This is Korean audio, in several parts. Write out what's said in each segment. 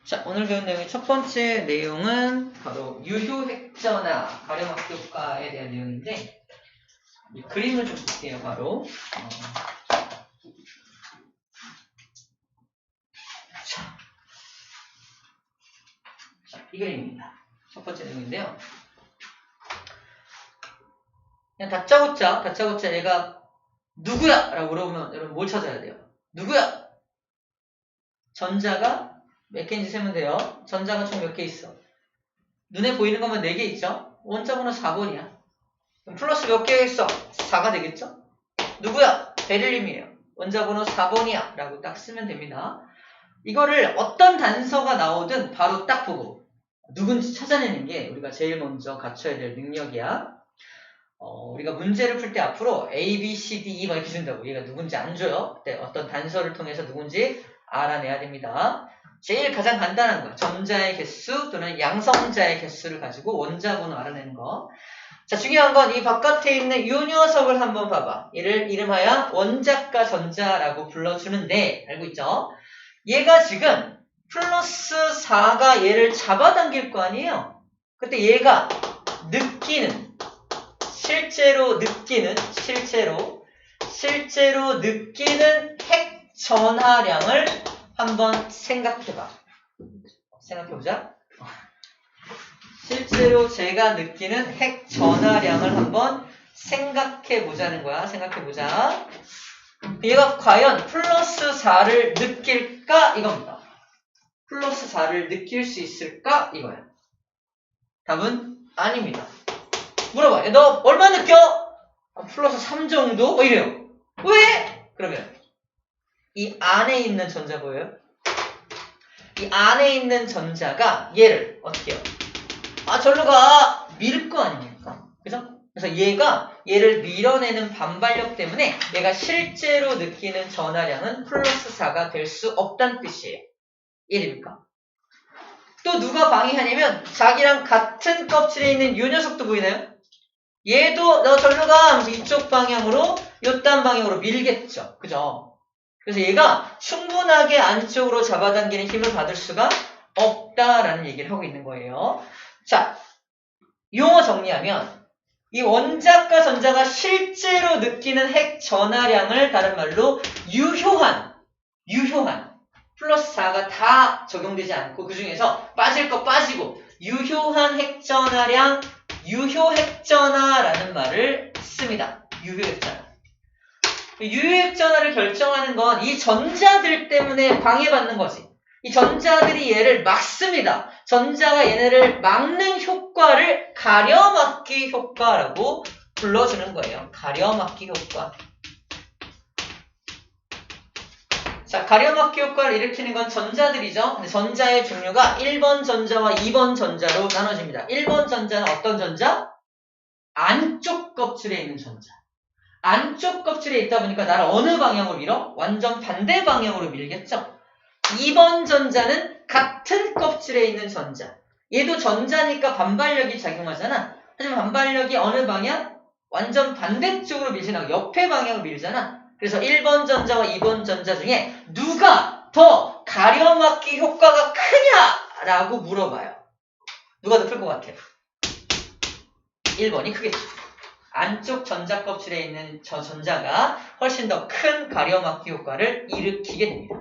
자, 오늘 배운 내용의 첫 번째 내용은 바로 유효획전화 가렴합 효과에 대한 내용인데, 이 그림을 좀 볼게요. 바로 이 그림입니다. 첫 번째 내용인데요. 그냥 다짜고짜 얘가 누구야? 라고 물어보면 여러분 뭘 찾아야 돼요? 누구야? 전자가 몇 개인지 세면 돼요. 전자가 총 몇 개 있어? 눈에 보이는 것만 4개 있죠? 원자번호 4번이야. 그럼 플러스 몇 개 있어? 4가 되겠죠? 누구야? 베릴륨이에요. 원자번호 4번이야. 라고 딱 쓰면 됩니다. 이거를 어떤 단서가 나오든 바로 딱 보고 누군지 찾아내는 게 우리가 제일 먼저 갖춰야 될 능력이야. 우리가 문제를 풀 때 앞으로 A, B, C, D, E 막 이렇게 준다고. 얘가 누군지 안 줘요. 그때 어떤 단서를 통해서 누군지 알아내야 됩니다. 제일 가장 간단한 거, 전자의 개수 또는 양성자의 개수를 가지고 원자번호 알아내는 거. 자, 중요한 건 이 바깥에 있는 이 녀석을 한번 봐봐. 얘를 이름하여 원자가 전자라고 불러주는데, 알고 있죠? 얘가 지금 플러스 4가 얘를 잡아당길 거 아니에요? 그때 얘가 실제로 느끼는 핵 전하량을 한번 생각해봐. 생각해보자. 실제로 제가 느끼는 핵 전하량을 한번 생각해보자는 거야. 생각해보자. 얘가 과연 플러스 4를 느낄까? 이겁니다. 플러스 4를 느낄 수 있을까? 이거야. 답은 아닙니다. 물어봐. 너 얼마 느껴? 플러스 3 정도? 이래요. 왜? 그러면 이 안에 있는 전자 보여요? 이 안에 있는 전자가 얘를 어떻게 해요? 절로 가! 밀 거 아닙니까? 그죠? 그래서 얘가 얘를 밀어내는 반발력 때문에 얘가 실제로 느끼는 전하량은 플러스 4가 될 수 없다는 뜻이에요. 이해됩니까? 또 누가 방해하냐면 자기랑 같은 껍질에 있는 이 녀석도 보이나요? 얘도 너 절로 가! 하면서 이쪽 방향으로 요딴 방향으로 밀겠죠. 그죠? 그래서 얘가 충분하게 안쪽으로 잡아당기는 힘을 받을 수가 없다라는 얘기를 하고 있는 거예요. 자, 용어 정리하면 이 원자과 전자가 실제로 느끼는 핵 전하량을 다른 말로 유효한 플러스 4가 다 적용되지 않고 그 중에서 빠질 거 빠지고 유효한 핵 전하량, 유효핵전화라는 말을 씁니다. 유효핵전화. 유효핵전화를 결정하는 건 이 전자들 때문에 방해받는 거지. 이 전자들이 얘를 막습니다. 전자가 얘네를 막는 효과를 가려막기 효과라고 불러주는 거예요. 가려막기 효과. 자, 가려막기 효과를 일으키는 건 전자들이죠. 근데 전자의 종류가 1번 전자와 2번 전자로 나눠집니다. 1번 전자는 어떤 전자? 안쪽 껍질에 있는 전자. 안쪽 껍질에 있다 보니까 나를 어느 방향으로 밀어? 완전 반대 방향으로 밀겠죠. 2번 전자는 같은 껍질에 있는 전자. 얘도 전자니까 반발력이 작용하잖아. 하지만 반발력이 어느 방향? 완전 반대쪽으로 밀지 않고 옆에 방향으로 밀잖아. 그래서 1번 전자와 2번 전자 중에 누가 더 가려막기 효과가 크냐? 라고 물어봐요. 누가 더 클 것 같아요? 1번이 크겠죠. 안쪽 전자 껍질에 있는 저 전자가 훨씬 더 큰 가려막기 효과를 일으키게 됩니다.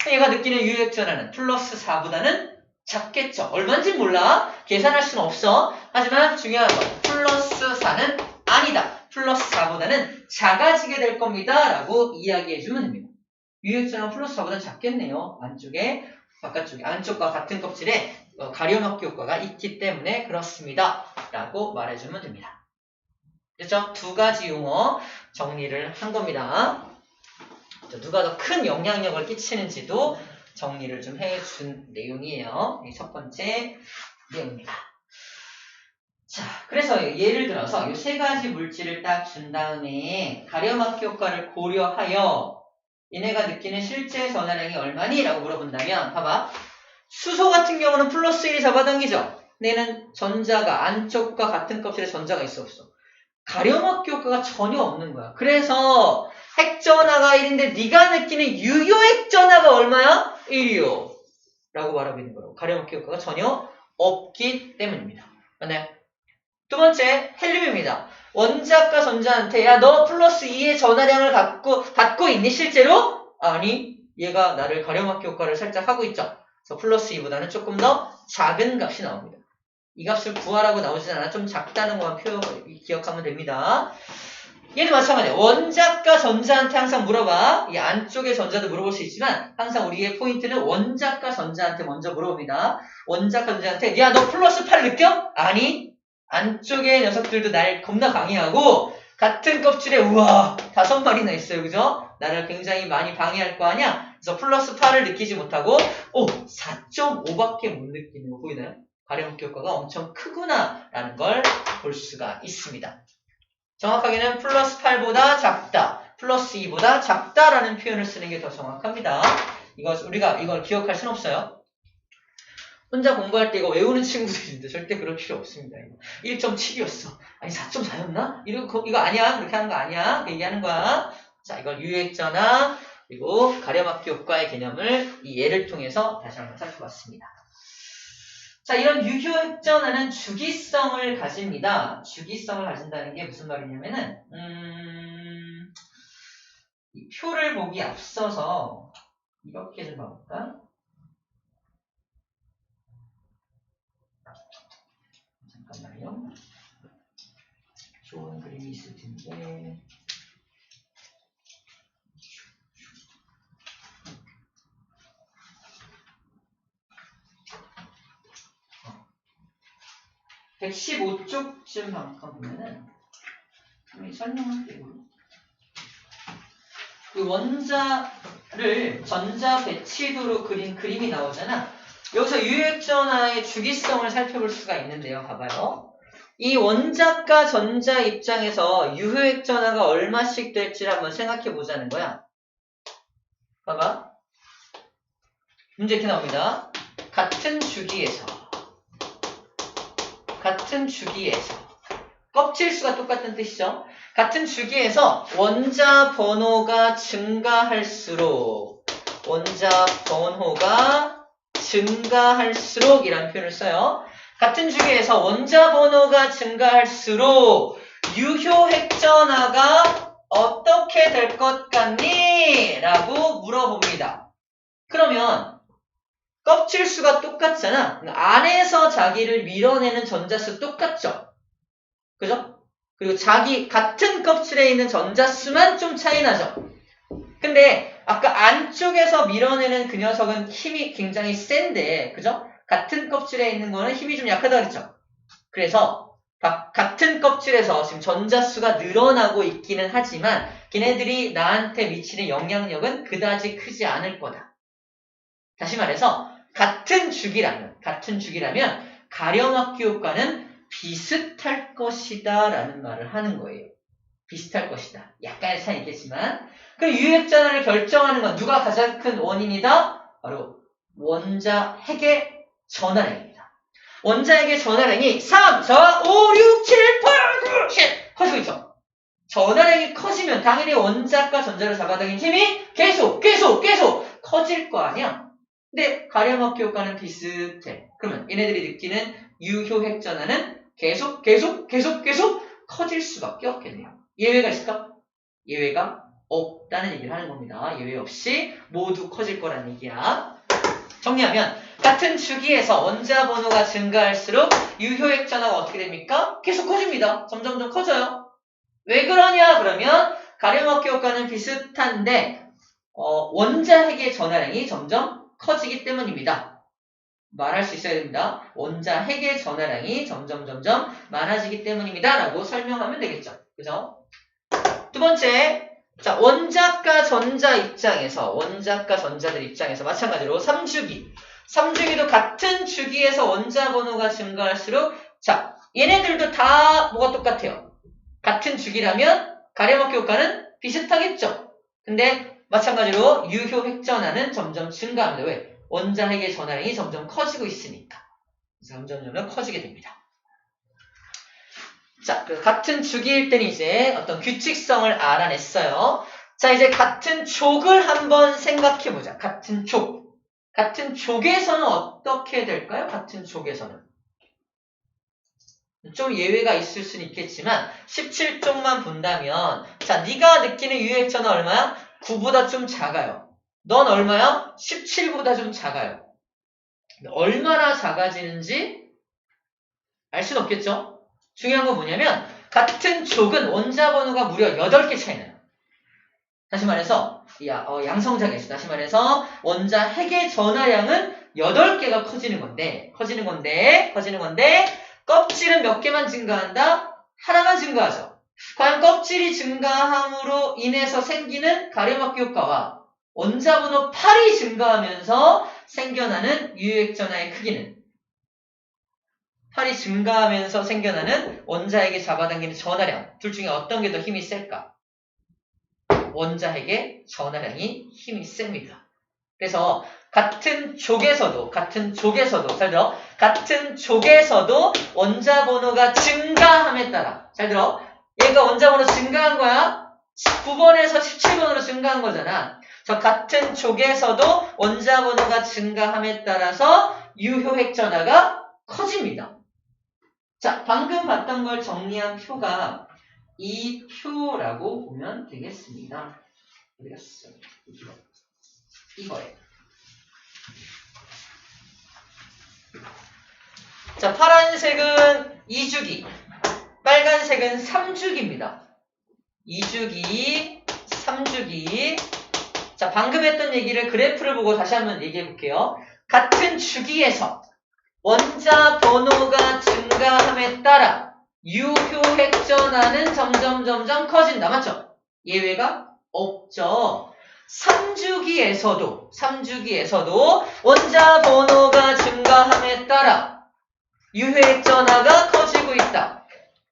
얘가 느끼는 유효핵전화는 플러스 4보다는 작겠죠. 얼마인지 몰라. 계산할 수는 없어. 하지만 중요한 건 플러스 4는 아니다. 플러스 4보다는 작아지게 될 겁니다. 라고 이야기해주면 됩니다. 유효핵전화는 플러스 4보다는 작겠네요. 안쪽에, 바깥쪽에, 안쪽과 같은 껍질에 가려막기 효과가 있기 때문에 그렇습니다. 라고 말해주면 됩니다. 그렇죠? 두 가지 용어 정리를 한 겁니다. 누가 더 큰 영향력을 끼치는지도 정리를 좀 해준 내용이에요. 이 첫 번째 내용입니다. 자, 그래서 예를 들어서 이 세 가지 물질을 딱 준 다음에 가려막기 효과를 고려하여 얘네가 느끼는 실제 전하량이 얼마니? 라고 물어본다면 봐봐. 수소 같은 경우는 플러스 1이 잡아당기죠? 얘는 전자가 안쪽과 같은 껍질에 전자가 있어 없어? 가려막기 효과가 전혀 없는 거야. 그래서 핵전하가 1인데 네가 느끼는 유효핵전하가 얼마야? 1이요. 라고 말하고 있는 거라고. 가려먹기 효과가 전혀 없기 때문입니다. 맞나요? 두 번째, 헬륨입니다. 원자과 전자한테 야, 너 플러스 2의 전하량을 받고 있니 실제로? 아니, 얘가 나를 가려먹기 효과를 살짝 하고 있죠. 그래서 플러스 2보다는 조금 더 작은 값이 나옵니다. 이 값을 구하라고 나오진 않아. 좀 작다는 것만 기억하면 됩니다. 얘도 마찬가지예요. 원자과 전자한테 항상 물어봐. 이 안쪽의 전자도 물어볼 수 있지만 항상 우리의 포인트는 원자과 전자한테 먼저 물어봅니다. 원자과 전자한테 야, 너 플러스 8 느껴? 아니, 안쪽의 녀석들도 날 겁나 강의하고 같은 껍질에 우와 5마리나 있어요. 그죠? 나를 굉장히 많이 방해할 거 아니야? 그래서 플러스 8을 느끼지 못하고 4.5밖에 못 느끼는 거 보이나요? 가려먹기 효과가 엄청 크구나 라는 걸 볼 수가 있습니다. 정확하게는 플러스 8보다 작다, 플러스 2보다 작다라는 표현을 쓰는 게 더 정확합니다. 우리가 이걸 기억할 순 없어요. 혼자 공부할 때 이거 외우는 친구들인데 절대 그럴 필요 없습니다. 1.7이었어. 아니 4.4였나? 이거 아니야. 그렇게 하는 거 아니야. 얘기하는 거야. 자, 이걸 유효액전화 그리고 가려먹기 효과의 개념을 이 예를 통해서 다시 한번 살펴봤습니다. 자, 이런 유효액전화는 주기성을 가집니다. 주기성을 가진다는 게 무슨 말이냐면은 이 표를 보기 앞서서 이렇게 좀 봐볼까? 잠깐만요. 좋은 그림이 있을 텐데. 어. 115쪽쯤 한번 보면은 설명할게요. 그 원자를 전자 배치도로 그린 그림이 나오잖아. 여기서 유효액전화의 주기성을 살펴볼 수가 있는데요. 봐봐요. 이 원자과 전자 입장에서 유효액전화가 얼마씩 될지를 한번 생각해 보자는 거야. 봐봐. 문제 이렇게 나옵니다. 같은 주기에서 껍질수가 똑같은 뜻이죠. 같은 주기에서 원자 번호가 증가할수록 이라는 표현을 써요. 같은 주기에서 원자 번호가 증가할수록 유효액전화가 어떻게 될 것 같니? 라고 물어봅니다. 그러면 껍질수가 똑같잖아. 안에서 자기를 밀어내는 전자수 똑같죠? 그죠? 그리고 같은 껍질에 있는 전자수만 좀 차이 나죠? 근데 아까 안쪽에서 밀어내는 그 녀석은 힘이 굉장히 센데, 그죠? 같은 껍질에 있는 거는 힘이 좀 약하다 그랬죠? 그래서 같은 껍질에서 지금 전자수가 늘어나고 있기는 하지만 걔네들이 나한테 미치는 영향력은 그다지 크지 않을 거다. 다시 말해서 같은 주기라면 가려먹기 효과는 비슷할 것이다 라는 말을 하는 거예요. 비슷할 것이다. 약간의 차이는 있겠지만 그 유효액전화를 결정하는 건 누가 가장 큰 원인이다? 바로 원자핵의 전하량입니다. 원자핵의 전하량이 3, 4, 5, 6, 7, 8, 9, 10 커지고 있죠. 전하량이 커지면 당연히 원자과 전자를 잡아당긴 힘이 계속 커질 거 아니야. 근데 가려먹기 효과는 비슷해. 그러면 얘네들이 느끼는 유효핵전화는 계속 커질 수밖에 없게 돼요. 예외가 있을까? 예외가 없다는 얘기를 하는 겁니다. 예외 없이 모두 커질 거라는 얘기야. 정리하면 같은 주기에서 원자 번호가 증가할수록 유효액전화가 어떻게 됩니까? 계속 커집니다. 점점 커져요. 왜 그러냐 그러면 가려먹기 효과는 비슷한데 원자핵의 전하량이 점점 커지기 때문입니다. 말할 수 있어야 됩니다. 원자핵의 전하량이 점점 많아지기 때문입니다. 라고 설명하면 되겠죠. 그죠? 두 번째, 자, 원자과 전자들 입장에서 마찬가지로 3주기도 같은 주기에서 원자 번호가 증가할수록 자, 얘네들도 다 뭐가 똑같아요. 같은 주기라면 가려먹기 효과는 비슷하겠죠. 근데 마찬가지로 유효핵전화는 점점 증가합니다. 왜? 원자핵의 전하량이 점점 커지고 있으니까. 점점 커지게 됩니다. 자, 같은 주기일 때는 이제 어떤 규칙성을 알아냈어요. 자, 이제 같은 촉을 한번 생각해보자. 같은 촉. 같은 족에서는 어떻게 될까요? 같은 족에서는. 좀 예외가 있을 수는 있겠지만 17쪽만 본다면 자, 네가 느끼는 유액전은 얼마야? 9보다 좀 작아요. 넌 얼마야? 17보다 좀 작아요. 얼마나 작아지는지 알 수는 없겠죠? 중요한 건 뭐냐면 같은 족은 원자 번호가 무려 8개 차이 나요. 다시 말해서 양성자계수 다시 말해서 원자 핵의 전하량은 8개가 커지는 건데 껍질은 몇 개만 증가한다? 하나만 증가하죠. 과연 껍질이 증가함으로 인해서 생기는 가려막기 효과와 원자 번호 8이 증가하면서 생겨나는 유액전하의 크기는 8이 증가하면서 생겨나는 원자핵이 잡아당기는 전하량 둘 중에 어떤 게 더 힘이 셀까? 원자핵의 전하량이 힘이 셉니다. 그래서 같은 족에서도 잘 들어. 같은 족에서도 원자 번호가 증가함에 따라 잘 들어. 얘가 원자 번호 증가한 거야. 9번에서 17번으로 증가한 거잖아. 저 같은 족에서도 원자 번호가 증가함에 따라서 유효핵 전하가 커집니다. 자, 방금 봤던 걸 정리한 표가 이 표라고 보면 되겠습니다. 어디 갔어? 이거예요. 자, 파란색은 2주기, 빨간색은 3주기입니다. 2주기, 3주기. 자, 방금 했던 얘기를 그래프를 보고 다시 한번 얘기해 볼게요. 같은 주기에서 원자 번호가 증가함에 따라 유효핵 전하는 점점 커진다. 맞죠? 예외가 없죠. 3주기에서도 원자 번호가 증가함에 따라 유효핵 전하가 커지고 있다.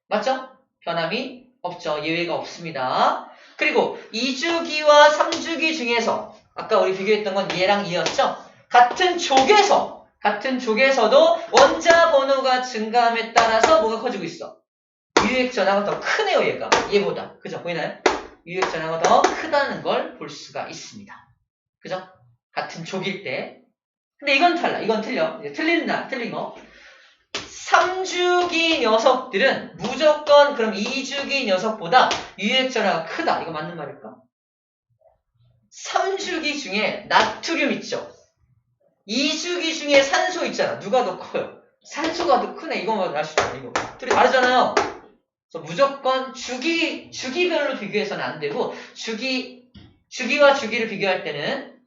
맞죠? 변함이 없죠. 예외가 없습니다. 그리고 2주기와 3주기 중에서 아까 우리 비교했던 건 얘랑 얘였죠? 같은 족에서도 원자 번호가 증가함에 따라서 뭐가 커지고 있어? 유효핵 전하가 더 크네요, 얘보다. 그죠? 보이나요? 유효핵 전하가 더 크다는 걸 볼 수가 있습니다. 그죠? 같은 족일 때. 근데 이건 달라. 이건 틀려. 틀린 거. 3주기 녀석들은 무조건 그럼 2주기 녀석보다 유효핵 전하가 크다. 이거 맞는 말일까? 3주기 중에 나트륨 있죠? 2주기 중에 산소 있잖아. 누가 더 커요? 산소가 더 크네. 이거만 알 수 있잖아. 이거. 둘이 다르잖아요. 그래서 무조건 주기별로 비교해서는 안 되고 주기와 주기를 비교할 때는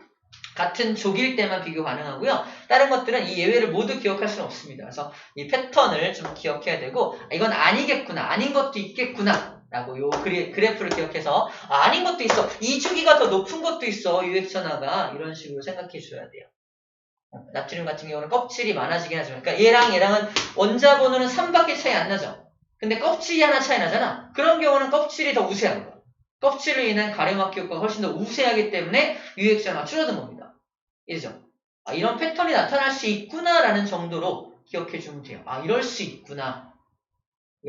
같은 족일 때만 비교 가능하고요. 다른 것들은 이 예외를 모두 기억할 수는 없습니다. 그래서 이 패턴을 좀 기억해야 되고 이건 아니겠구나. 아닌 것도 있겠구나. 라고 요 그래프를 기억해서 아닌 것도 있어. 이 주기가 더 높은 것도 있어. 유액 전하가. 이런 식으로 생각해 줘야 돼요. 나트륨 같은 경우는 껍질이 많아지긴 하지만 그러니까 얘랑은 원자 번호는 3밖에 차이 안 나죠. 근데 껍질이 하나 차이 나잖아. 그런 경우는 껍질이 더 우세한 거야. 껍질로 인한 가려막기 효과가 훨씬 더 우세하기 때문에 유효핵 전하가 줄어든 겁니다. 이해죠? 이런 패턴이 나타날 수 있구나라는 정도로 기억해 주면 돼요. 이럴 수 있구나.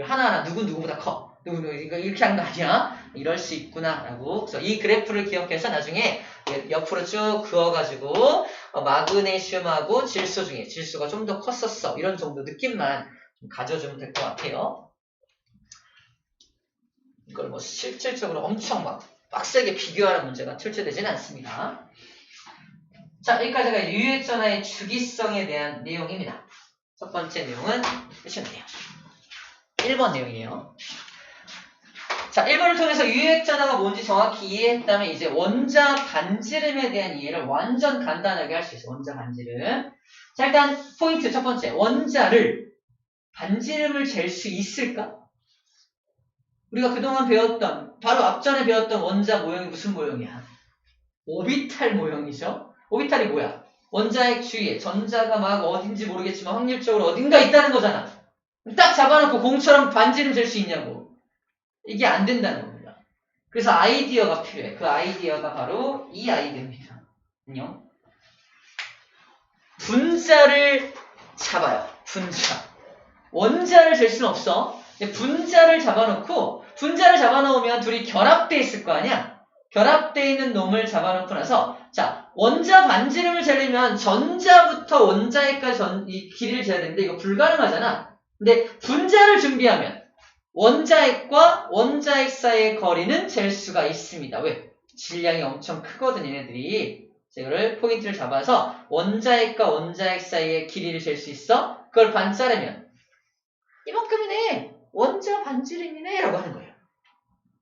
하나하나 누구보다 커. 이거 이렇게 하는 거 아니야? 이럴 수 있구나라고. 그래서 이 그래프를 기억해서 나중에 옆으로 쭉 그어가지고 마그네슘하고 질소 중에 질소가 좀 더 컸었어. 이런 정도 느낌만 좀 가져주면 될 것 같아요. 이걸 뭐 실질적으로 엄청 막 빡세게 비교하는 문제가 출제되지는 않습니다. 자, 여기까지가 유효핵 전하의 주기성에 대한 내용입니다. 첫 번째 내용은 끝이네요. 1번 내용이에요. 자, 1번을 통해서 유효핵 전하가 뭔지 정확히 이해했다면 이제 원자 반지름에 대한 이해를 완전 간단하게 할 수 있어요. 원자 반지름. 자, 일단 포인트 첫 번째. 원자를 반지름을 잴 수 있을까? 우리가 그동안 배웠던 바로 앞전에 배웠던 원자 모형이 무슨 모형이야? 오비탈 모형이죠. 오비탈이 뭐야? 원자핵 주위에 전자가 막 어딘지 모르겠지만 확률적으로 어딘가 있다는 거잖아. 딱 잡아놓고 공처럼 반지름 잴 수 있냐고. 이게 안 된다는 겁니다. 그래서 아이디어가 필요해. 그 아이디어가 바로 이 아이디어입니다. 안녕. 분자를 잡아요. 분자. 원자를 잴 수는 없어. 근데 분자를 잡아놓으면 둘이 결합돼 있을 거 아니야? 결합돼 있는 놈을 잡아놓고 나서 자, 원자 반지름을 재려면 전자부터 원자핵까지 이 길이를 재야 되는데 이거 불가능하잖아. 근데 분자를 준비하면 원자핵과 원자핵 사이의 거리는 잴 수가 있습니다. 왜? 질량이 엄청 크거든 얘네들이. 이거를 포인트를 잡아서 원자핵과 원자핵 사이의 길이를 잴 수 있어? 그걸 반 자르면 이만큼이네. 원자 반지름이네 라고 하는 거예요.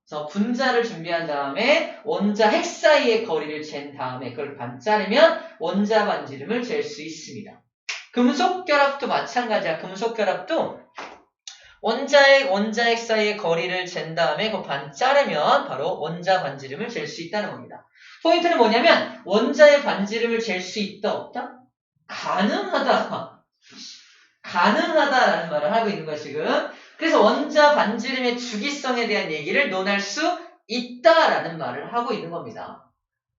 그래서 분자를 준비한 다음에 원자 핵 사이의 거리를 잰 다음에 그걸 반 자르면 원자 반지름을 잴 수 있습니다. 금속 결합도 마찬가지야. 금속 결합도 원자핵, 원자핵 사이의 거리를 잰 다음에 그 반 자르면 바로 원자 반지름을 잴 수 있다는 겁니다. 포인트는 뭐냐면 원자의 반지름을 잴 수 있다 없다? 가능하다. 가능하다라는 말을 하고 있는 거야 지금. 그래서 원자 반지름의 주기성에 대한 얘기를 논할 수 있다라는 말을 하고 있는 겁니다.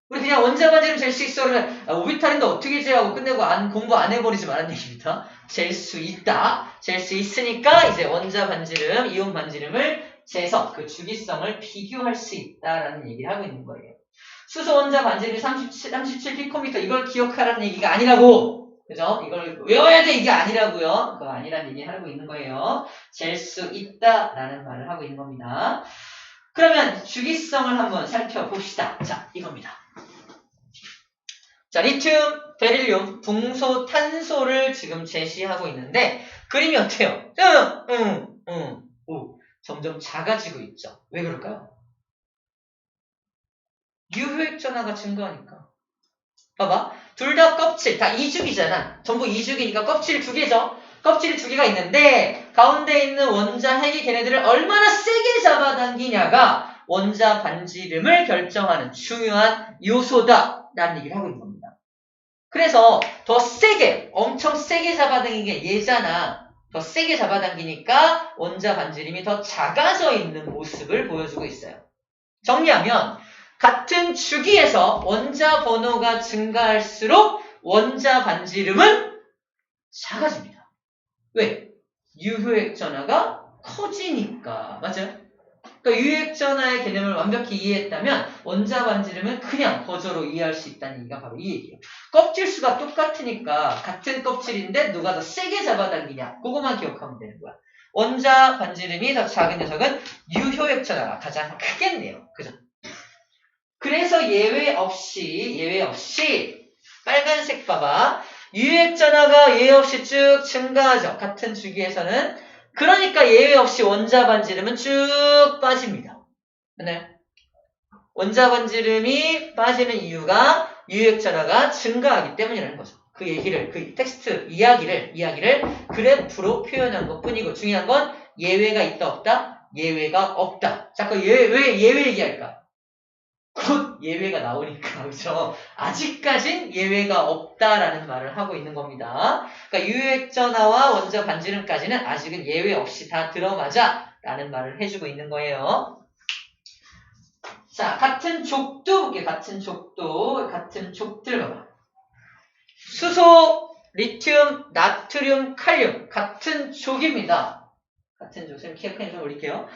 우리 그냥 원자 반지름 잴 수 있어 그러면 오비탈인데 어떻게 재하고 끝내고 공부 안 해버리지 말라는 얘기입니다. 잴 수 있다. 잴 수 있으니까 이제 원자 반지름, 이온 반지름을 재서 그 주기성을 비교할 수 있다라는 얘기를 하고 있는 거예요. 수소 원자 반지름이 37 피코미터 이걸 기억하라는 얘기가 아니라고. 그죠? 이걸 외워야 돼 이게 아니라고요. 그거 아니라는 얘기 하고 있는 거예요. 잴 수 있다라는 말을 하고 있는 겁니다. 그러면 주기성을 한번 살펴봅시다. 자, 이겁니다. 자, 리튬, 베릴륨, 붕소, 탄소를 지금 제시하고 있는데 그림이 어때요? 점점 작아지고 있죠. 왜 그럴까요? 유효액 전하가 증가하니까. 봐봐. 둘 다 껍질, 다 이죽이잖아. 전부 이죽이니까 껍질 두 개죠. 껍질이 두 개가 있는데 가운데 있는 원자 핵이 걔네들을 얼마나 세게 잡아당기냐가 원자 반지름을 결정하는 중요한 요소다라는 얘기를 하고 있는 겁니다. 그래서 더 세게, 엄청 세게 잡아당기는 게 얘잖아. 더 세게 잡아당기니까 원자 반지름이 더 작아져 있는 모습을 보여주고 있어요. 정리하면 같은 주기에서 원자 번호가 증가할수록 원자 반지름은 작아집니다. 왜? 유효액 전하가 커지니까. 맞아요? 그러니까 유효액 전하의 개념을 완벽히 이해했다면 원자 반지름은 그냥 거저로 이해할 수 있다는 얘기가 바로 이 얘기예요. 껍질 수가 똑같으니까 같은 껍질인데 누가 더 세게 잡아당기냐 그거만 기억하면 되는 거야. 원자 반지름이 더 작은 녀석은 유효액 전하가 가장 크겠네요. 그죠? 그래서 예외 없이 빨간색 봐봐. 유효액 전하가 예외 없이 쭉 증가하죠. 같은 주기에서는. 그러니까 예외 없이 원자 반지름은 쭉 빠집니다. 네. 원자 반지름이 빠지는 이유가 유효액 전하가 증가하기 때문이라는 거죠. 그 얘기를, 그 텍스트 이야기를 그래프로 표현한 것 뿐이고 중요한 건 예외가 있다 없다? 예외가 없다. 자, 왜 예외 얘기할까? 곧 예외가 나오니까, 그죠? 아직까진 예외가 없다라는 말을 하고 있는 겁니다. 그러니까 유효액 전하와 원자 반지름까지는 아직은 예외 없이 다 들어가자 라는 말을 해주고 있는 거예요. 자, 같은 족도 볼게요. 같은 족들 봐봐. 수소, 리튬, 나트륨, 칼륨 같은 족입니다. 같은 족, 좀 키가 좀 올릴게요.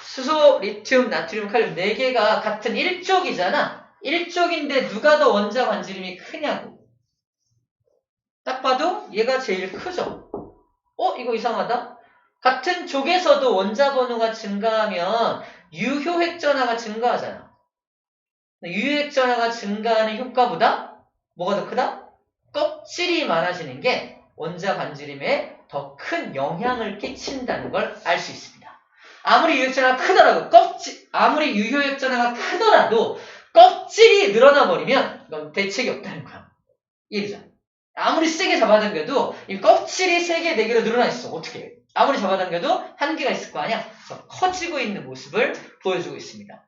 수소, 리튬, 나트륨, 칼륨 4개가 같은 1족이잖아. 1족인데 누가 더 원자 반지름이 크냐고. 딱 봐도 얘가 제일 크죠. 이거 이상하다. 같은 족에서도 원자 번호가 증가하면 유효액 전하가 증가하잖아. 유효액 전하가 증가하는 효과보다 뭐가 더 크다? 껍질이 많아지는 게 원자 반지름에 더 큰 영향을 끼친다는 걸 알 수 있습니다. 아무리 유효액 전하가 크더라도 아무리 유효액 전하가 크더라도 껍질이 늘어나 버리면 이건 대책이 없다는 거야. 이해되죠? 아무리 세게 잡아당겨도 이 껍질이 3개, 4개로 늘어나 있어. 어떻게 해? 아무리 잡아당겨도 한계가 있을 거 아니야? 그래서 커지고 있는 모습을 보여주고 있습니다.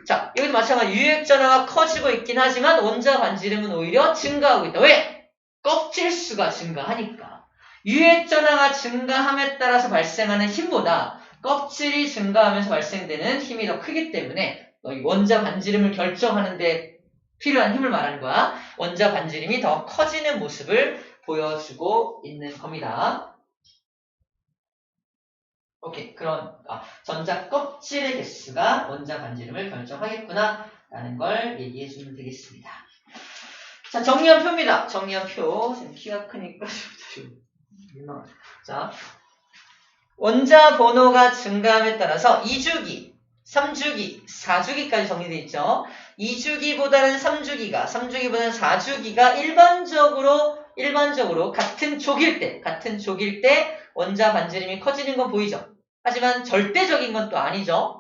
자, 여기도 마찬가지로 유효액 전하가 커지고 있긴 하지만 원자 반지름은 오히려 증가하고 있다. 왜? 껍질 수가 증가하니까. 유효액 전하가 증가함에 따라서 발생하는 힘보다 껍질이 증가하면서 발생되는 힘이 더 크기 때문에 원자 반지름을 결정하는 데 필요한 힘을 말하는 거야. 원자 반지름이 더 커지는 모습을 보여주고 있는 겁니다. 오케이. 전자 껍질의 개수가 원자 반지름을 결정하겠구나 라는 걸 얘기해 주면 되겠습니다. 자, 정리한 표입니다. 정리한 표. 지금 키가 크니까 민망하다. 자, 원자 번호가 증가함에 따라서 2주기, 3주기, 4주기까지 정리되어 있죠. 2주기보다는 3주기보다는 4주기가 일반적으로 같은 족일 때 원자 반지름이 커지는 건 보이죠. 하지만 절대적인 건 또 아니죠.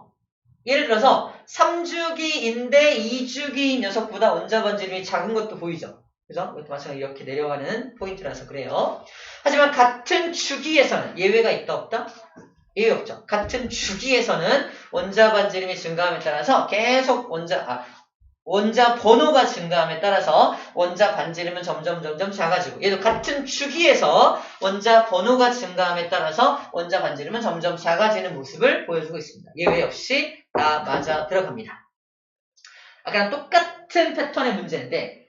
예를 들어서 3주기인데 2주기 녀석보다 원자 반지름이 작은 것도 보이죠. 그죠? 이것도 마찬가지로 이렇게 내려가는 포인트라서 그래요. 하지만 같은 주기에서는 예외가 있다 없다? 예외 없죠. 같은 주기에서는 원자 반지름이 증가함에 따라서 계속 원자 번호가 증가함에 따라서 원자 반지름은 점점 작아지고, 얘도 같은 주기에서 원자 번호가 증가함에 따라서 원자 반지름은 점점 작아지는 모습을 보여주고 있습니다. 예외 없이 다 맞아 들어갑니다. 아까랑 똑같은 패턴의 문제인데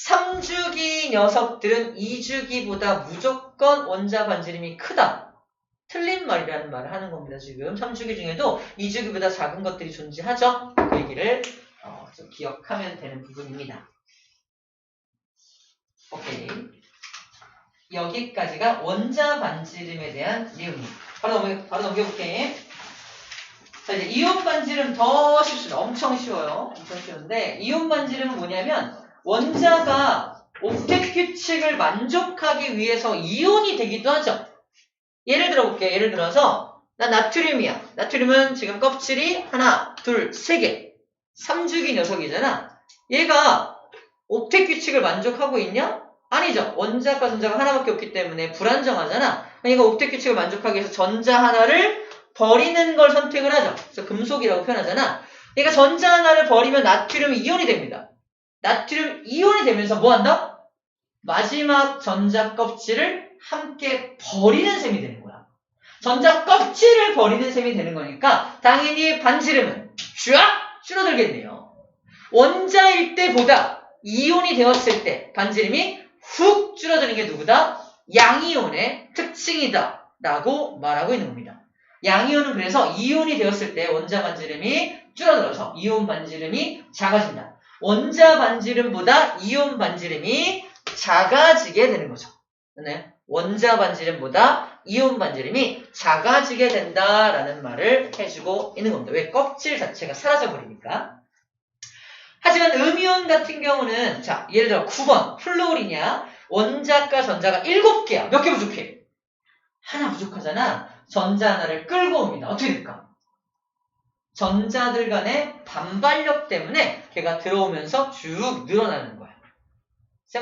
3주기 녀석들은 2주기보다 무조건 원자 반지름이 크다. 틀린 말이라는 말을 하는 겁니다. 지금 3주기 중에도 2주기보다 작은 것들이 존재하죠. 그 얘기를 좀 기억하면 되는 부분입니다. 오케이. 여기까지가 원자 반지름에 대한 내용입니다. 바로 넘겨볼게. 자, 이제 이온 반지름 더 쉽습니다. 엄청 쉬워요. 엄청 쉬운데, 이온 반지름은 뭐냐면, 원자가 옥텟 규칙을 만족하기 위해서 이온이 되기도 하죠. 예를 들어볼게요. 예를 들어서, 나 나트륨이야. 나트륨은 지금 껍질이 하나, 둘, 세 개. 3주기 녀석이잖아. 얘가 옥텟 규칙을 만족하고 있냐? 아니죠. 원자과 전자가 하나밖에 없기 때문에 불안정하잖아. 얘가 옥텟 규칙을 만족하기 위해서 전자 하나를 버리는 걸 선택을 하죠. 그래서 금속이라고 표현하잖아. 얘가 전자 하나를 버리면 나트륨 이온이 됩니다. 나트륨 이온이 되면서 뭐 한다? 마지막 전자 껍질을 함께 버리는 셈이 되는 거야. 전자 껍질을 버리는 셈이 되는 거니까 당연히 반지름은 쫙 줄어들겠네요. 원자일 때보다 이온이 되었을 때 반지름이 훅 줄어드는 게 누구다? 양이온의 특징이다 라고 말하고 있는 겁니다. 양이온은 그래서 이온이 되었을 때 원자 반지름이 줄어들어서 이온 반지름이 작아진다. 원자 반지름보다 이온 반지름이 작아지게 되는 거죠. 네. 원자 반지름보다 이온 반지름이 작아지게 된다라는 말을 해주고 있는 겁니다. 왜? 껍질 자체가 사라져버리니까. 하지만 음이온 같은 경우는 자, 예를 들어 9번 플루오린이야. 원자과 전자가 7개야. 몇 개 부족해? 하나 부족하잖아. 전자 하나를 끌고 옵니다. 어떻게 될까? 전자들 간의 반발력 때문에 걔가 들어오면서 쭉 늘어나는 거야.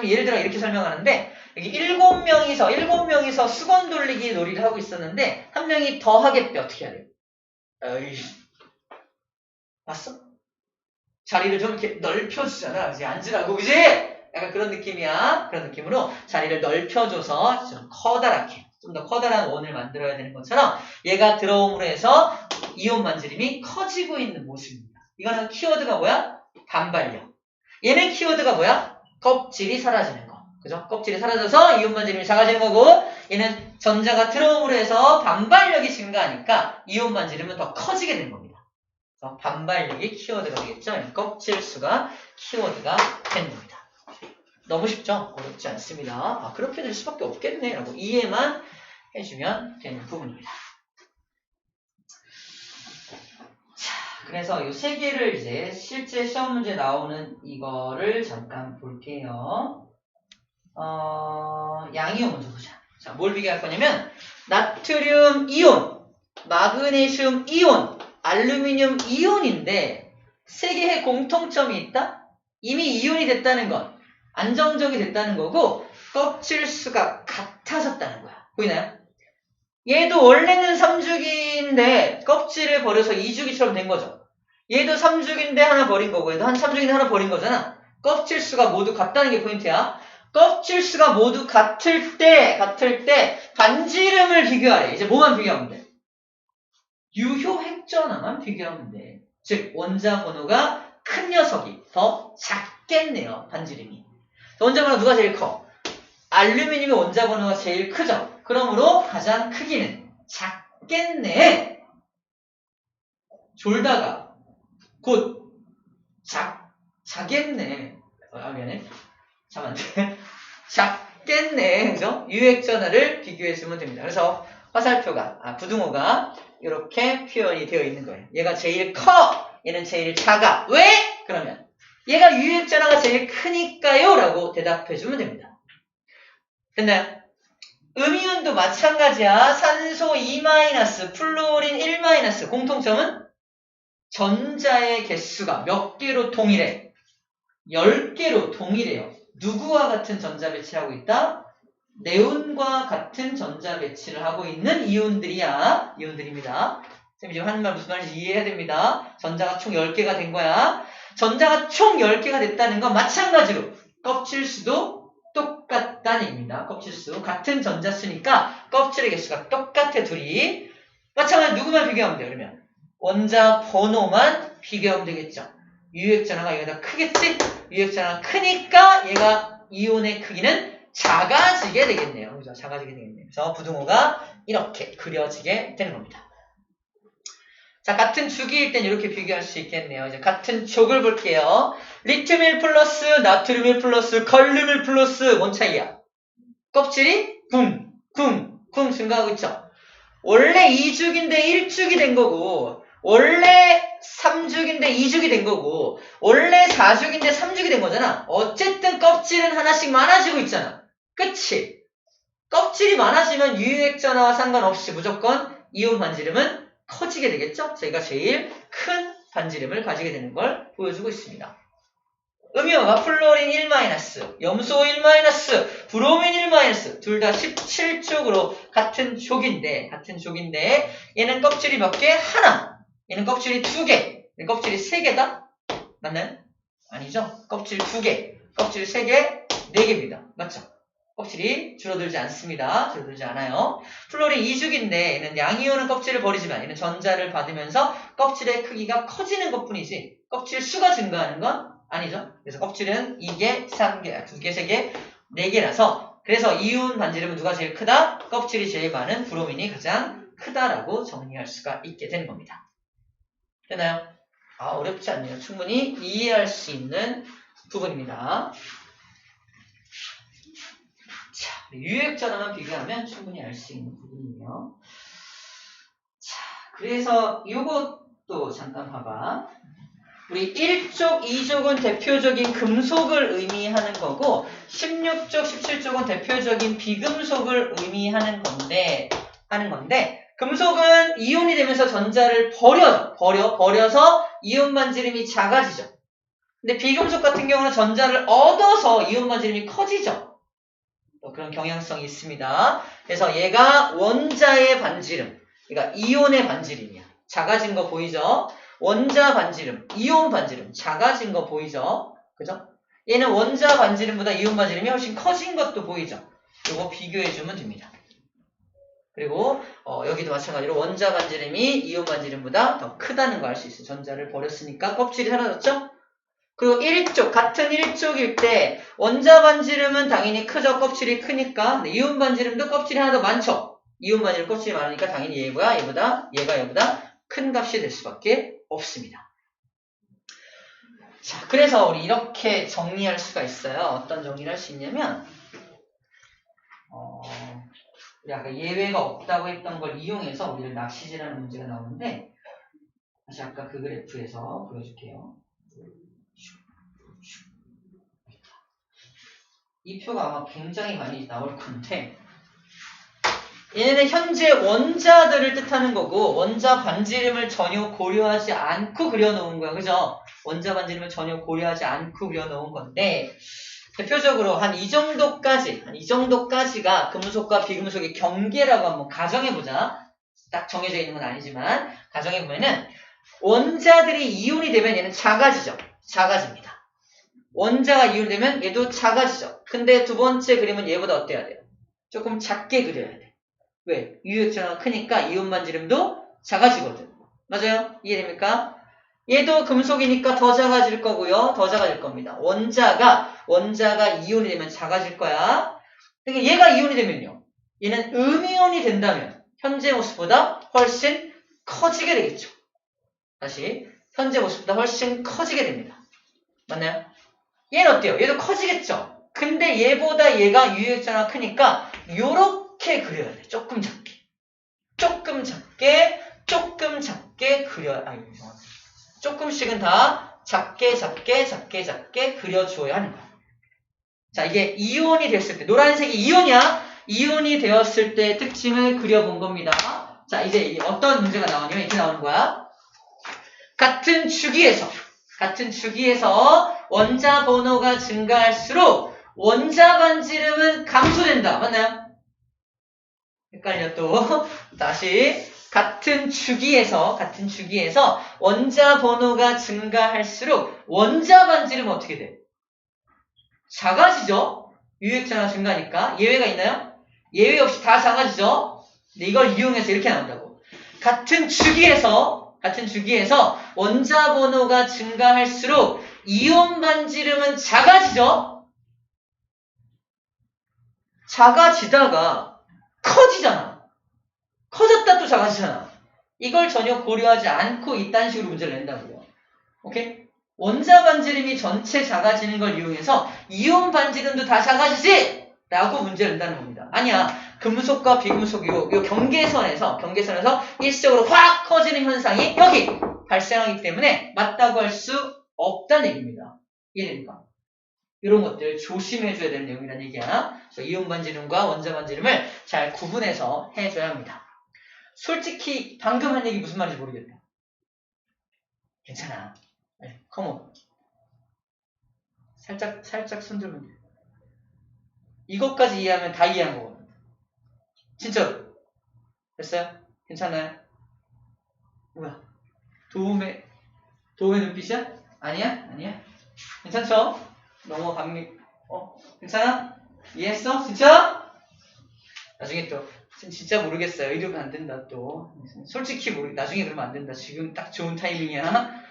예를 들어 이렇게 설명하는데 여기 7명이서 수건 돌리기 놀이를 하고 있었는데 한 명이 더 하겠대. 어떻게 해야 돼? 어이, 봤어? 자리를 좀 이렇게 넓혀주잖아. 이제 앉으라고, 그지? 약간 그런 느낌이야. 그런 느낌으로 자리를 넓혀줘서 좀 커다랗게, 좀 더 커다란 원을 만들어야 되는 것처럼 얘가 들어옴으로 해서 이온 반지름이 커지고 있는 모습입니다. 이거는 키워드가 뭐야? 반발력. 얘는 키워드가 뭐야? 껍질이 사라지는 거. 그죠? 껍질이 사라져서 이온 반지름이 작아지는 거고, 얘는 전자가 들어옴으로 해서 반발력이 증가하니까 이온 반지름은 더 커지게 되는 겁니다. 그래서 반발력이 키워드가 되겠죠? 껍질 수가 키워드가 되는 겁니다. 너무 쉽죠? 어렵지 않습니다. 그렇게 될 수밖에 없겠네 라고 이해만 해주면 되는 부분입니다. 자, 그래서 이 세 개를 이제 실제 시험 문제 나오는 이거를 잠깐 볼게요. 양이온 먼저 보자. 자, 뭘 비교할 거냐면 나트륨 이온, 마그네슘 이온, 알루미늄 이온인데 세 개의 공통점이 있다? 이미 이온이 됐다는 건 안정적이 됐다는 거고 껍질 수가 같아졌다는 거야. 보이나요? 얘도 원래는 3주기인데 껍질을 버려서 2주기처럼 된 거죠. 얘도 3주기인데 하나 버린 거고 얘도 한 3주기인데 하나 버린 거잖아. 껍질 수가 모두 같다는 게 포인트야. 껍질 수가 모두 같을 때 반지름을 비교하래. 이제 뭐만 비교하면 돼? 유효 획전화만 비교하면 돼. 즉 원자 번호가 큰 녀석이 더 작겠네요. 반지름이. 원자 번호 누가 제일 커? 알루미늄의 원자 번호가 제일 크죠. 그러므로 가장 크기는 작겠네. 졸다가 곧 작겠네. 미안해. 참 안 돼. 작겠네. 그죠? 유액전하를 비교해주면 됩니다. 그래서 화살표가, 부등호가 이렇게 표현이 되어 있는 거예요. 얘가 제일 커! 얘는 제일 작아. 왜? 그러면 얘가 유액전하가 제일 크니까요 라고 대답해주면 됩니다. 됐나요? 음이온도 마찬가지야. 산소 2-, 플루오린 1-. 공통점은 전자의 개수가 몇 개로 동일해? 10개로 동일해요. 누구와 같은 전자 배치를 하고 있다? 네온과 같은 전자 배치를 하고 있는 이온들이야. 이온들입니다. 선생님 지금 하는 말 무슨 말인지 이해해야 됩니다. 전자가 총 10개가 된 거야. 전자가 총 10개가 됐다는 건 마찬가지로 껍질수도 똑같다는 얘기입니다. 껍질수. 같은 전자수니까 껍질의 개수가 똑같아 둘이. 마찬가지로 누구만 비교하면 돼요. 그러면 원자 번호만 비교하면 되겠죠. 유액전하가 얘가 더 크겠지? 유액전하가 크니까 얘가 이온의 크기는 작아지게 되겠네요. 그죠? 작아지게 되겠네요. 그래서 부등호가 이렇게 그려지게 되는 겁니다. 자, 같은 주기일 땐 이렇게 비교할 수 있겠네요. 이제 같은 족을 볼게요. 리튬 1 플러스, 나트륨 1 플러스, 칼륨 1 플러스, 뭔 차이야? 껍질이 쿵 증가하고 있죠? 원래 2죽인데 1죽이 된 거고, 원래 3죽인데 2죽이 된 거고, 원래 4죽인데 3죽이 된 거잖아. 어쨌든 껍질은 하나씩 많아지고 있잖아. 그치? 껍질이 많아지면 유액전하와 상관없이 무조건 이온 반지름은 커지게 되겠죠? 저희가 제일 큰 반지름을 가지게 되는 걸 보여주고 있습니다. 음이온과 플로린 1-, 염소 1-, 브로민 1-, 둘 다 17족으로 같은 족인데 얘는 껍질이 몇 개? 하나. 얘는 껍질이 2개. 얘는 껍질이 3개다? 맞나요? 아니죠. 껍질 2개, 껍질 3개, 4개입니다. 맞죠? 껍질이 줄어들지 않습니다. 줄어들지 않아요. 플로린 2죽인데 얘는 양이온은 껍질을 버리지만 얘는 전자를 받으면서 껍질의 크기가 커지는 것뿐이지 껍질 수가 증가하는 건 아니죠. 그래서 껍질은 2개, 3개, 2개, 3개, 4개라서 그래서 이온 반지름은 누가 제일 크다? 껍질이 제일 많은 브로민이 가장 크다라고 정리할 수가 있게 되는 겁니다. 되나요? 어렵지 않네요. 충분히 이해할 수 있는 부분입니다. 자, 유액전하만 비교하면 충분히 알 수 있는 부분이에요. 자, 그래서 이것도 잠깐 봐봐. 우리 1족, 2족은 대표적인 금속을 의미하는 거고 16족, 17족은 대표적인 비금속을 의미하는 건데 금속은 이온이 되면서 전자를 버려서 이온 반지름이 작아지죠. 근데 비금속 같은 경우는 전자를 얻어서 이온 반지름이 커지죠. 그런 경향성이 있습니다. 그래서 얘가 원자의 반지름, 그러니까 이온의 반지름이야. 작아진 거 보이죠? 원자 반지름, 이온 반지름, 작아진 거 보이죠? 그죠? 얘는 원자 반지름보다 이온 반지름이 훨씬 커진 것도 보이죠? 이거 비교해주면 됩니다. 그리고 여기도 마찬가지로 원자 반지름이 이온 반지름보다 더 크다는 거 알 수 있어요. 전자를 버렸으니까 껍질이 사라졌죠? 그리고 1족, 같은 1족일 때 원자 반지름은 당연히 크죠. 껍질이 크니까. 이온 반지름도 껍질이 하나 더 많죠. 이온 반지름 껍질이 많으니까 당연히 얘가 얘보다 큰 값이 될 수밖에 없습니다. 자, 그래서 우리 이렇게 정리할 수가 있어요. 어떤 정리를 할 수 있냐면 우리 아까 예외가 없다고 했던 걸 이용해서 우리를 낚시질하는 문제가 나오는데 다시 아까 그 그래프에서 보여줄게요. 이 표가 아마 굉장히 많이 나올 건데 얘네는 현재 원자들을 뜻하는 거고 원자 반지름을 전혀 고려하지 않고 그려놓은 거야. 그죠? 원자 반지름을 전혀 고려하지 않고 그려놓은 건데 대표적으로 한 이 정도까지가 금속과 비금속의 경계라고 한번 가정해보자. 딱 정해져 있는 건 아니지만 가정해보면은 원자들이 이온이 되면 얘는 작아집니다. 원자가 이온되면 얘도 작아지죠. 근데 두 번째 그림은 얘보다 어때야 돼요? 조금 작게 그려야 돼. 왜? 유액전하가 크니까 이온 반지름도 작아지거든. 맞아요? 이해됩니까? 얘도 금속이니까 더 작아질 거고요. 더 작아질 겁니다. 원자가 이온이 되면 작아질 거야. 그러니까 얘가 이온이 되면요. 얘는 음이온이 된다면 현재 모습보다 훨씬 커지게 되겠죠. 다시 현재 모습보다 훨씬 커지게 됩니다. 맞나요? 얘는 어때요? 얘도 커지겠죠? 근데 얘보다 얘가 유효액전화가 크니까 요렇게 그려야 돼. 조금 작게. 조금 작게 그려야, 조금씩은 다 작게 그려줘야 하는 거야. 자, 이게 이온이 됐을 때, 노란색이 이온이야. 이온이 되었을 때 특징을 그려본 겁니다. 자, 이제 어떤 문제가 나오냐면 이렇게 나오는 거야. 같은 주기에서 원자 번호가 증가할수록 원자 반지름은 감소된다. 맞나요? 헷갈려 또. 다시. 같은 주기에서 원자 번호가 증가할수록 원자 반지름은 어떻게 돼? 작아지죠? 유효액전화 증가하니까. 예외가 있나요? 예외 없이 다 작아지죠? 근데 이걸 이용해서 이렇게 나온다고. 같은 주기에서 원자 번호가 증가할수록 이온 반지름은 작아지죠? 작아지다가 커지잖아. 커졌다 또 작아지잖아. 이걸 전혀 고려하지 않고 이딴 식으로 문제를 낸다고요. 오케이? 원자 반지름이 전체 작아지는 걸 이용해서 이온 반지름도 다 작아지지! 라고 문제를 낸다는 겁니다. 아니야. 금속과 비금속 요 경계선에서 일시적으로 확 커지는 현상이 여기 발생하기 때문에 맞다고 할 수 없다는 얘기입니다. 이해됩니까? 이런 것들 조심해줘야 되는 내용이라는 얘기야. 그래서 이온 반지름과 원자 반지름을 잘 구분해서 해줘야 합니다. 솔직히 방금 한 얘기 무슨 말인지 모르겠다. 괜찮아. 컴온. 살짝 손 들면 돼. 이것까지 이해하면 다 이해한 거거든. 진짜로. 됐어요? 괜찮아요? 뭐야? 도움의 눈빛이야? 아니야? 괜찮죠? 넘어갑니다. 괜찮아? 이해했어? 진짜? 나중에 또 진짜 모르겠어요. 이러면 안 된다 또. 솔직히 나중에 그러면 안 된다. 지금 딱 좋은 타이밍이야.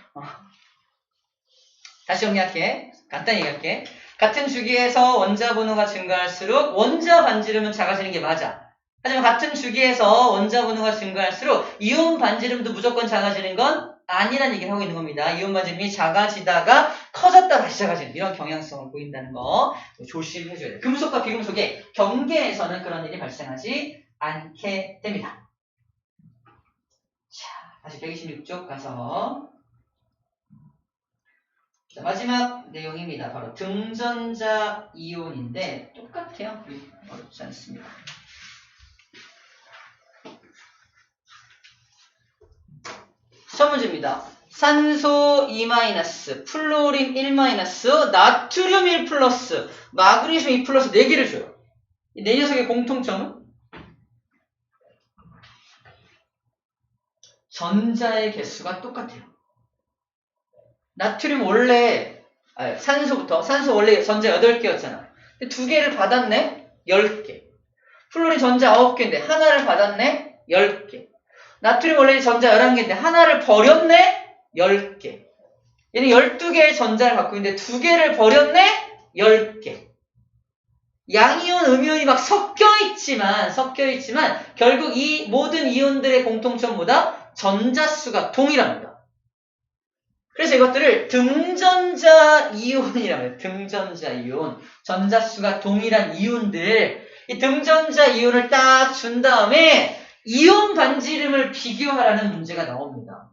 다시 정리할게. 간단히 얘기할게. 같은 주기에서 원자 번호가 증가할수록 원자 반지름은 작아지는 게 맞아. 하지만 같은 주기에서 원자 번호가 증가할수록 이온 반지름도 무조건 작아지는 건 아니라는 얘기를 하고 있는 겁니다. 이온 반지름이 작아지다가 커졌다 다시 작아지는 이런 경향성을 보인다는 거 조심해줘야 돼요. 금속과 비금속의 경계에서는 그런 일이 발생하지 않게 됩니다. 자, 다시 126쪽 가서 자, 마지막 내용입니다. 바로 등전자 이온인데 똑같아요. 어렵지 않습니다. 시험 문제입니다. 산소 2-, 플로린 1-, 나트륨 1+, 마그네슘 2+, 4개를 줘요. 이 네 녀석의 공통점은? 전자의 개수가 똑같아요. 나트륨 원래, 산소 원래 전자 8개였잖아. 2개를 받았네? 10개. 플로린 전자 9개인데 하나를 받았네? 10개. 나트륨 원래 전자 11개인데 하나를 버렸네? 10개. 얘는 12개의 전자를 갖고 있는데 2개를 버렸네? 10개. 양이온, 음이온이 막 섞여있지만 결국 이 모든 이온들의 공통점보다 전자수가 동일합니다. 그래서 이것들을 등전자 이온이라고 해요. 등전자 이온. 전자수가 동일한 이온들. 이 등전자 이온을 딱 준 다음에 이온 반지름을 비교하라는 문제가 나옵니다.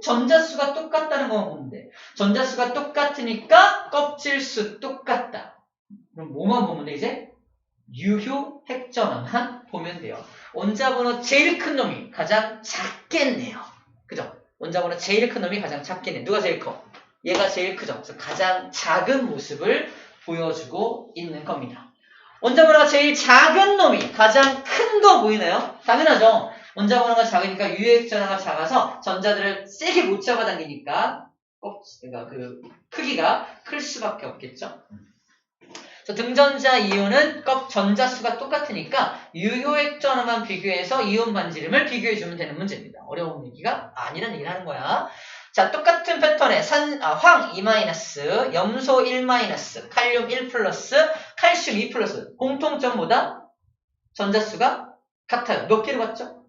전자수가 똑같다는 것만 보면 돼. 전자수가 똑같으니까 껍질수 똑같다. 그럼 뭐만 보면 돼 이제? 유효 핵전화만 보면 돼요. 원자번호 제일 큰 놈이 가장 작겠네요. 그죠? 원자번호 제일 큰 놈이 가장 작겠네. 누가 제일 커? 얘가 제일 크죠. 그래서 가장 작은 모습을 보여주고 있는 겁니다. 원자번호가 제일 작은 놈이 가장 큰 거 보이나요? 당연하죠. 원자번호가 작으니까 유효액전화가 작아서 전자들을 세게 못 잡아당기니까 그러니까 그 크기가 클 수밖에 없겠죠. 그래서 등전자 이온은 전자수가 똑같으니까 유효액전화만 비교해서 이온 반지름을 비교해주면 되는 문제입니다. 어려운 얘기가 아니라는 얘기를 하는 거야. 자, 똑같은 패턴에 황 2-, 염소 1-, 칼륨 1+, 칼슘 2+. 공통점보다 전자수가 같아요. 몇 개로 같죠?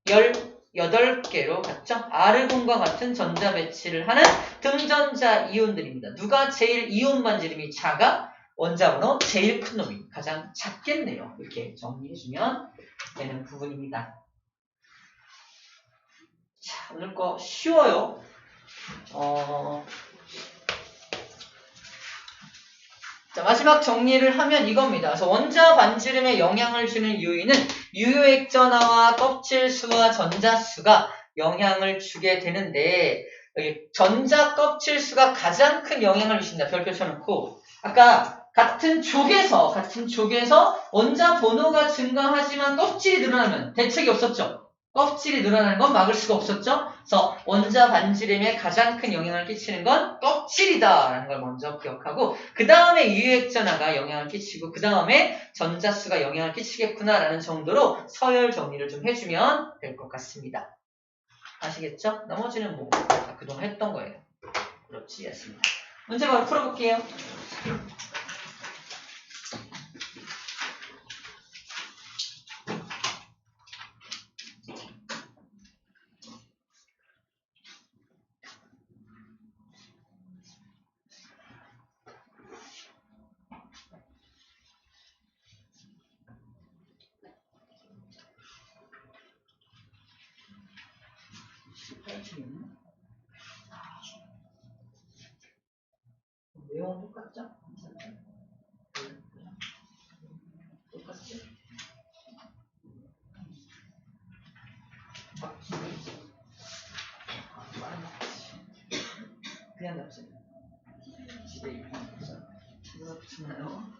18개로 같죠? 아르곤과 같은 전자 배치를 하는 등전자 이온들입니다. 누가 제일 이온 반지름이 작아? 원자번호 제일 큰 놈이 가장 작겠네요. 이렇게 정리해주면 되는 부분입니다. 자, 오늘 거 쉬워요. 자, 마지막 정리를 하면 이겁니다. 그래서 원자 반지름에 영향을 주는 유의는 유효액전하와 껍질수와 전자수가 영향을 주게 되는데, 여기 전자 껍질수가 가장 큰 영향을 주신다. 별표 쳐놓고, 아까 같은 족에서 원자 번호가 증가하지만 껍질이 늘어나면 대책이 없었죠. 껍질이 늘어나는 건 막을 수가 없었죠. 그래서 원자 반지름에 가장 큰 영향을 끼치는 건 껍질이다라는 걸 먼저 기억하고, 그 다음에 유효액전하가 영향을 끼치고, 그 다음에 전자수가 영향을 끼치겠구나라는 정도로 서열 정리를 좀 해주면 될 것 같습니다. 아시겠죠? 나머지는 뭐 그동안 했던 거예요. 그렇지 않습니다. 문제 바로 풀어볼게요. 내용은 똑같죠? 똑같죠? 그냥 납치. 집에 입고 있어. 이거 붙이나요?